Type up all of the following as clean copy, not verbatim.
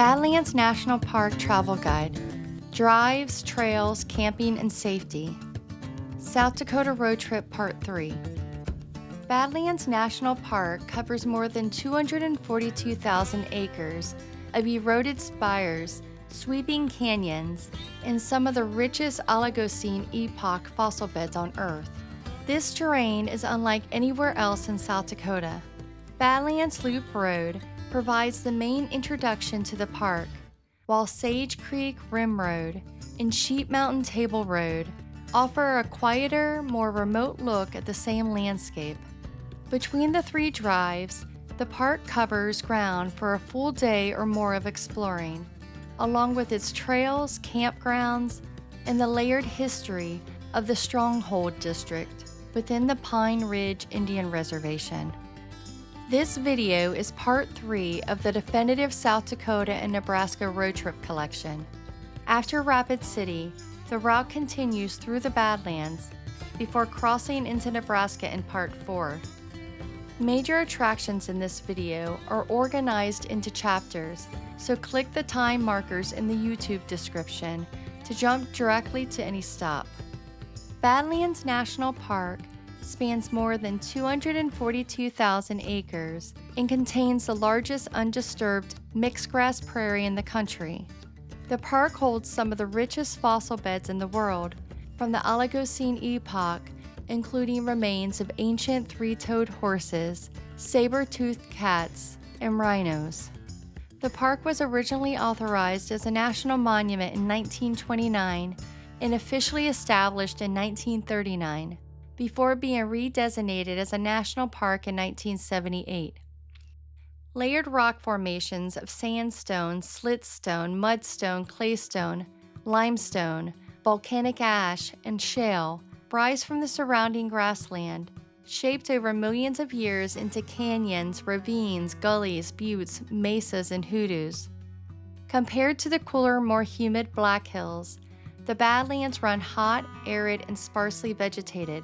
Badlands National Park Travel Guide. Drives, Trails, Camping, and Safety. South Dakota Road Trip Part 3. Badlands National Park covers more than 242,000 acres of eroded spires, sweeping canyons, and some of the richest Oligocene epoch fossil beds on Earth. This terrain is unlike anywhere else in South Dakota. Badlands Loop Road provides the main introduction to the park, while Sage Creek Rim Road and Sheep Mountain Table Road offer a quieter, more remote look at the same landscape. Between the three drives, the park covers ground for a full day or more of exploring, along with its trails, campgrounds, and the layered history of the Stronghold District within the Pine Ridge Indian Reservation. This video is part 3 of the definitive South Dakota and Nebraska road trip collection. After Rapid City, the route continues through the Badlands before crossing into Nebraska in part 4. Major attractions in this video are organized into chapters, so click the time markers in the YouTube description to jump directly to any stop. Badlands National Park spans more than 242,000 acres and contains the largest undisturbed mixed-grass prairie in the country. The park holds some of the richest fossil beds in the world, from the Oligocene epoch, including remains of ancient three-toed horses, saber-toothed cats, and rhinos. The park was originally authorized as a national monument in 1929 and officially established in 1939. Before being redesignated as a national park in 1978. Layered rock formations of sandstone, slitstone, mudstone, claystone, limestone, volcanic ash, and shale rise from the surrounding grassland, shaped over millions of years into canyons, ravines, gullies, buttes, mesas, and hoodoos. Compared to the cooler, more humid Black Hills, the Badlands run hot, arid, and sparsely vegetated,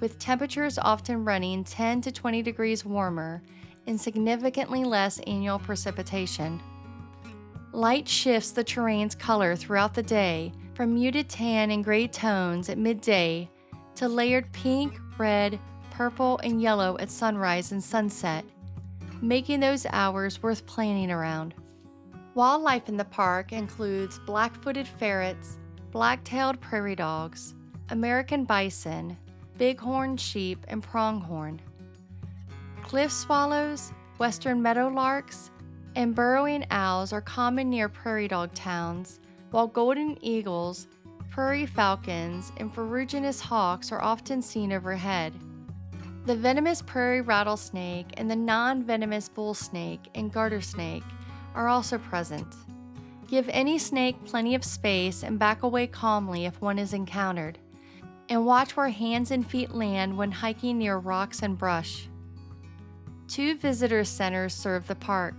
with temperatures often running 10 to 20 degrees warmer and significantly less annual precipitation. Light shifts the terrain's color throughout the day from muted tan and gray tones at midday to layered pink, red, purple, and yellow at sunrise and sunset, making those hours worth planning around. Wildlife in the park includes black-footed ferrets, black-tailed prairie dogs, American bison, bighorn sheep, and pronghorn. Cliff swallows, western meadowlarks, and burrowing owls are common near prairie dog towns, while golden eagles, prairie falcons, and ferruginous hawks are often seen overhead. The venomous prairie rattlesnake and the non-venomous bull snake and garter snake are also present. Give any snake plenty of space and back away calmly if one is encountered, and watch where hands and feet land when hiking near rocks and brush. 2 visitor centers serve the park.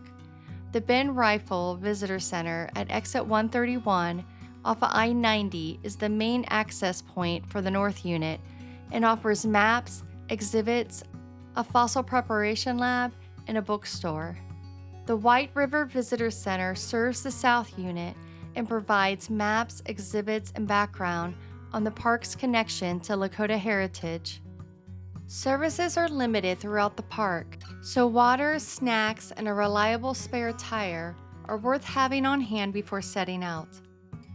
The Ben Rifle Visitor Center at exit 131 off of I-90 is the main access point for the North Unit and offers maps, exhibits, a fossil preparation lab, and a bookstore. The White River Visitor Center serves the South Unit and provides maps, exhibits, and background on the park's connection to Lakota heritage. Services are limited throughout the park, so water, snacks, and a reliable spare tire are worth having on hand before setting out.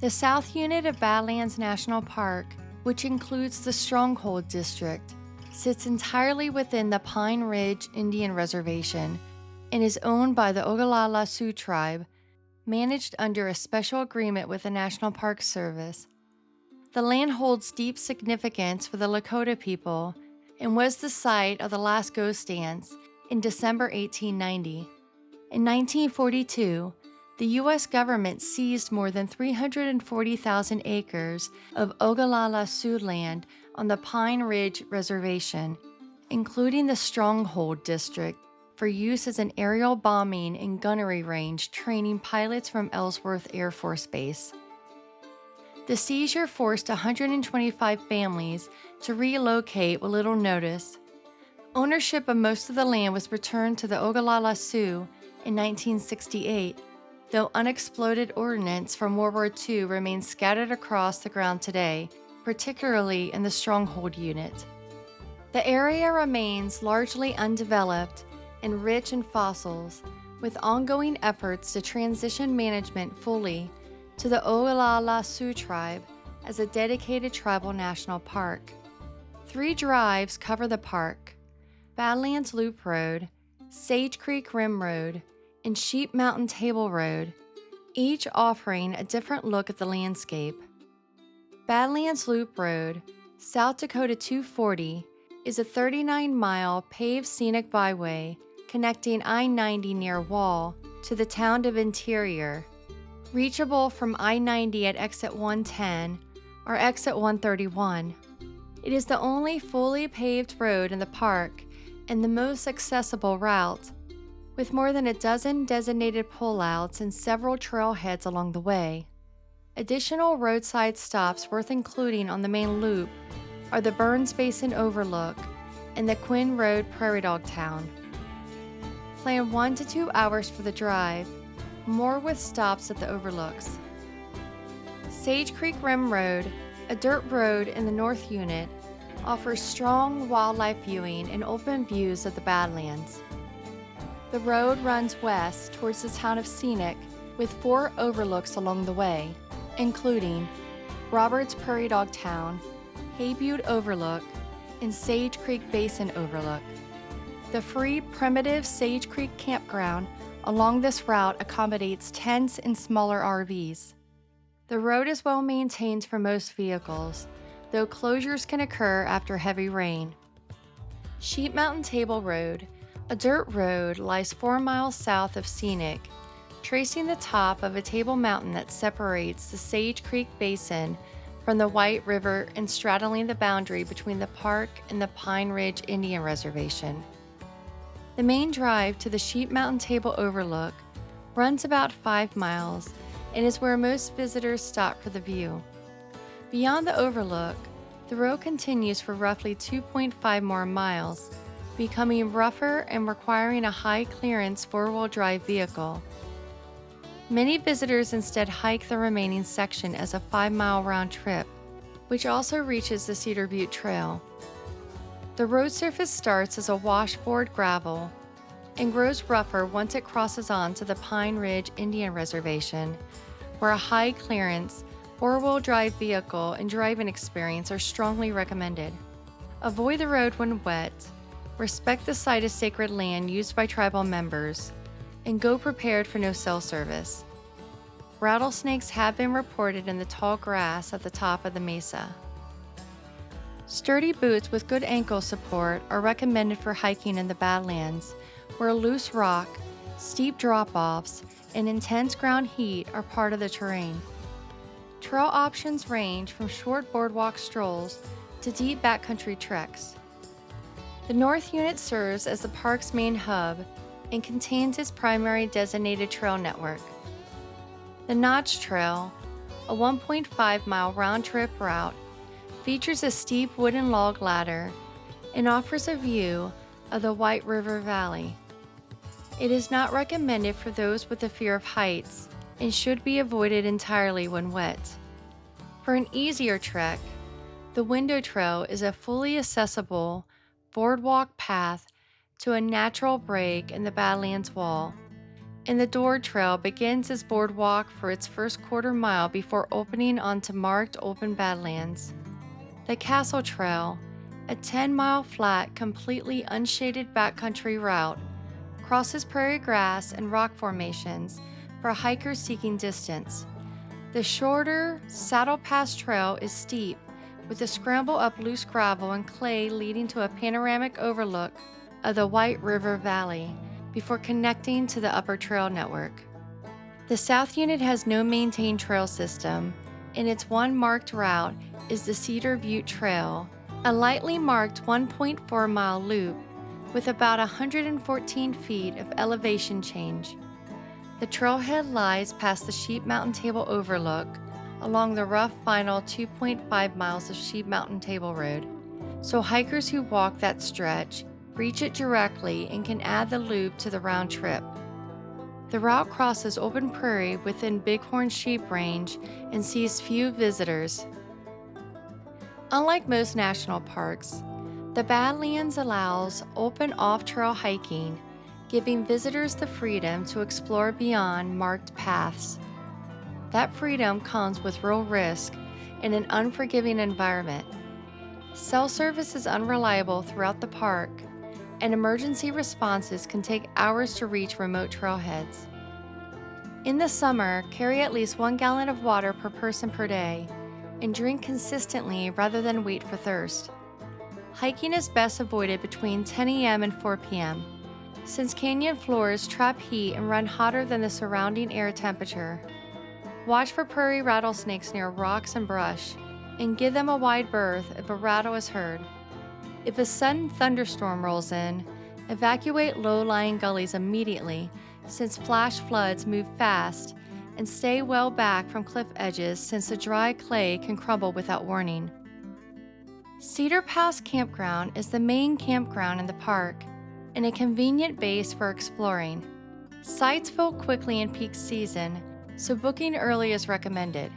The South Unit of Badlands National Park, which includes the Stronghold District, sits entirely within the Pine Ridge Indian Reservation and is owned by the Ogallala Sioux Tribe, managed under a special agreement with the National Park Service. The land holds deep significance for the Lakota people and was the site of the last ghost dance in December 1890. In 1942, the U.S. government seized more than 340,000 acres of Ogallala Sioux land on the Pine Ridge Reservation, including the Stronghold District, for use as an aerial bombing and gunnery range training pilots from Ellsworth Air Force Base. The seizure forced 125 families to relocate with little notice. Ownership of most of the land was returned to the Ogallala Sioux in 1968, though unexploded ordnance from World War II remains scattered across the ground today, particularly in the Stronghold unit. The area remains largely undeveloped and rich in fossils, with ongoing efforts to transition management fully to the Oglala Sioux tribe as a dedicated tribal national park. 3 drives cover the park: Badlands Loop Road, Sage Creek Rim Road, and Sheep Mountain Table Road, each offering a different look at the landscape. Badlands Loop Road, South Dakota 240, is a 39-mile paved scenic byway connecting I-90 near Wall to the town of Interior, reachable from I-90 at exit 110 or exit 131. It is the only fully paved road in the park and the most accessible route, with more than a dozen designated pullouts and several trailheads along the way. Additional roadside stops worth including on the main loop are the Burns Basin Overlook and the Quinn Road Prairie Dog Town. Plan 1 to 2 hours for the drive, more with stops at the overlooks. Sage Creek Rim Road, a dirt road in the North Unit, offers strong wildlife viewing and open views of the Badlands. The road runs west towards the town of Scenic with 4 overlooks along the way, including Roberts Prairie Dog Town, Hay Butte Overlook, and Sage Creek Basin Overlook. The free primitive Sage Creek campground along this route accommodates tents and smaller RVs. The road is well maintained for most vehicles, though closures can occur after heavy rain. Sheep Mountain Table Road, a dirt road, lies 4 miles south of Scenic, tracing the top of a table mountain that separates the Sage Creek Basin from the White River and straddling the boundary between the park and the Pine Ridge Indian Reservation. The main drive to the Sheep Mountain Table Overlook runs about 5 miles and is where most visitors stop for the view. Beyond the overlook, the road continues for roughly 2.5 more miles, becoming rougher and requiring a high-clearance 4-wheel drive vehicle. Many visitors instead hike the remaining section as a 5-mile round trip, which also reaches the Cedar Butte Trail. The road surface starts as a washboard gravel and grows rougher once it crosses on to the Pine Ridge Indian Reservation, where a high-clearance 4-wheel drive vehicle and driving experience are strongly recommended. Avoid the road when wet, respect the site as sacred land used by tribal members, and go prepared for no cell service. Rattlesnakes have been reported in the tall grass at the top of the mesa. Sturdy boots with good ankle support are recommended for hiking in the Badlands, where loose rock, steep drop-offs, and intense ground heat are part of the terrain. Trail options range from short boardwalk strolls to deep backcountry treks. The North Unit serves as the park's main hub and contains its primary designated trail network. The Notch Trail, a 1.5-mile round-trip route, features a steep wooden log ladder and offers a view of the White River Valley. It is not recommended for those with a fear of heights and should be avoided entirely when wet. For an easier trek, the Window Trail is a fully accessible boardwalk path to a natural break in the Badlands wall, and the Door Trail begins as boardwalk for its first quarter mile before opening onto marked open Badlands. The Castle Trail, a 10-mile flat, completely unshaded backcountry route, crosses prairie grass and rock formations for hikers seeking distance. The shorter Saddle Pass Trail is steep, with a scramble up loose gravel and clay leading to a panoramic overlook of the White River Valley before connecting to the upper trail network. The South Unit has no maintained trail system, and its one marked route is the Cedar Butte Trail, a lightly marked 1.4-mile loop with about 114 feet of elevation change. The trailhead lies past the Sheep Mountain Table Overlook along the rough final 2.5 miles of Sheep Mountain Table Road, so hikers who walk that stretch reach it directly and can add the loop to the round trip. The route crosses open prairie within Bighorn Sheep Range and sees few visitors. Unlike most national parks, the Badlands allows open off-trail hiking, giving visitors the freedom to explore beyond marked paths. That freedom comes with real risk in an unforgiving environment. Cell service is unreliable throughout the park, and emergency responses can take hours to reach remote trailheads. In the summer, carry at least 1 gallon of water per person per day, and drink consistently rather than wait for thirst. Hiking is best avoided between 10 a.m. and 4 p.m., since canyon floors trap heat and run hotter than the surrounding air temperature. Watch for prairie rattlesnakes near rocks and brush, and give them a wide berth if a rattle is heard. If a sudden thunderstorm rolls in, evacuate low-lying gullies immediately, since flash floods move fast, and stay well back from cliff edges since the dry clay can crumble without warning. Cedar Pass Campground is the main campground in the park and a convenient base for exploring. Sites fill quickly in peak season, so booking early is recommended.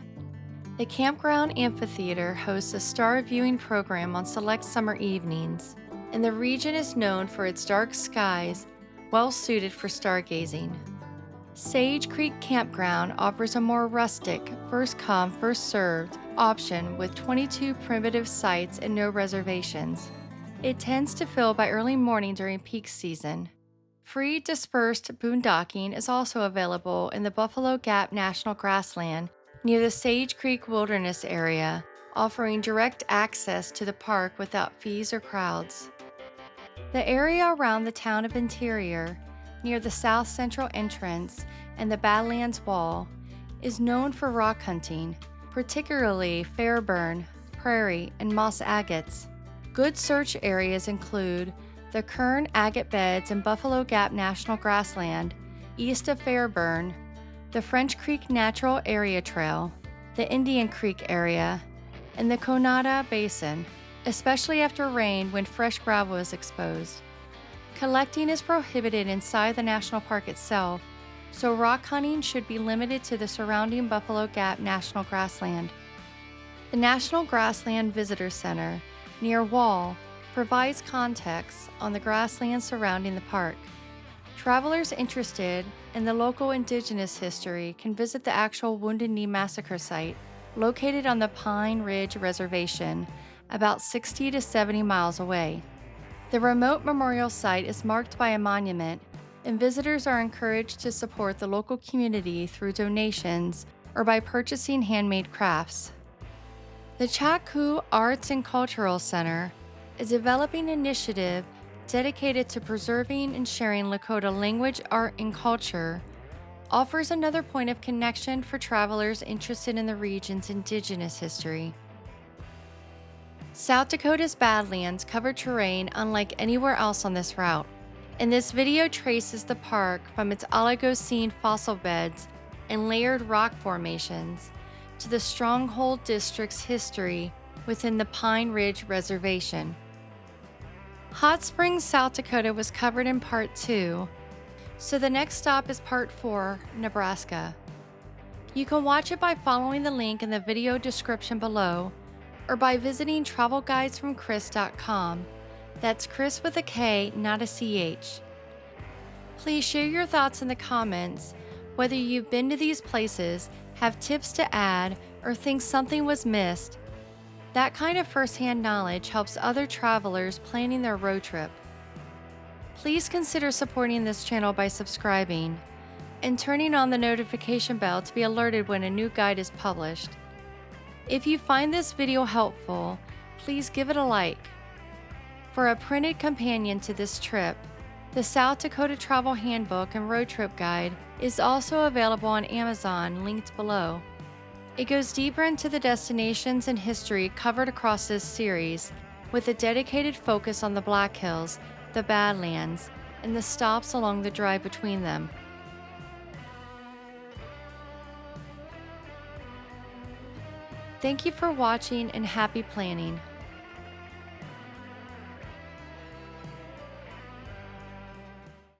The campground amphitheater hosts a star viewing program on select summer evenings, and the region is known for its dark skies, well suited for stargazing. Sage Creek Campground offers a more rustic, first-come, first-served option with 22 primitive sites and no reservations. It tends to fill by early morning during peak season. Free dispersed boondocking is also available in the Buffalo Gap National Grassland near the Sage Creek Wilderness area, offering direct access to the park without fees or crowds. The area around the town of Interior, near the south central entrance and the Badlands Wall, is known for rock hunting, particularly Fairburn, Prairie, and Moss agates. Good search areas include the Kern Agate Beds in Buffalo Gap National Grassland, east of Fairburn, the French Creek Natural Area Trail, the Indian Creek area, and the Conata Basin, especially after rain when fresh gravel is exposed. Collecting is prohibited inside the national park itself, so rock hunting should be limited to the surrounding Buffalo Gap National Grassland. The National Grassland Visitor Center, near Wall, provides context on the grasslands surrounding the park. Travelers interested in the local indigenous history can visit the actual Wounded Knee Massacre site, located on the Pine Ridge Reservation, about 60 to 70 miles away. The remote memorial site is marked by a monument, and visitors are encouraged to support the local community through donations or by purchasing handmade crafts. The Chaku Arts and Cultural Center, a developing initiative dedicated to preserving and sharing Lakota language, art, and culture, offers another point of connection for travelers interested in the region's indigenous history. South Dakota's Badlands cover terrain unlike anywhere else on this route, and this video traces the park from its Oligocene fossil beds and layered rock formations to the Stronghold District's history within the Pine Ridge Reservation. Hot Springs, South Dakota was covered in Part 2, so the next stop is Part 4, Nebraska. You can watch it by following the link in the video description below, or by visiting travelguidesfromchris.com. That's Chris with a K, not a CH. Please share your thoughts in the comments, whether you've been to these places, have tips to add, or think something was missed. That kind of first-hand knowledge helps other travelers planning their road trip. Please consider supporting this channel by subscribing and turning on the notification bell to be alerted when a new guide is published. If you find this video helpful, please give it a like. For a printed companion to this trip, the South Dakota Travel Handbook and Road Trip Guide is also available on Amazon, linked below. It goes deeper into the destinations and history covered across this series, with a dedicated focus on the Black Hills, the Badlands, and the stops along the drive between them. Thank you for watching and happy planning.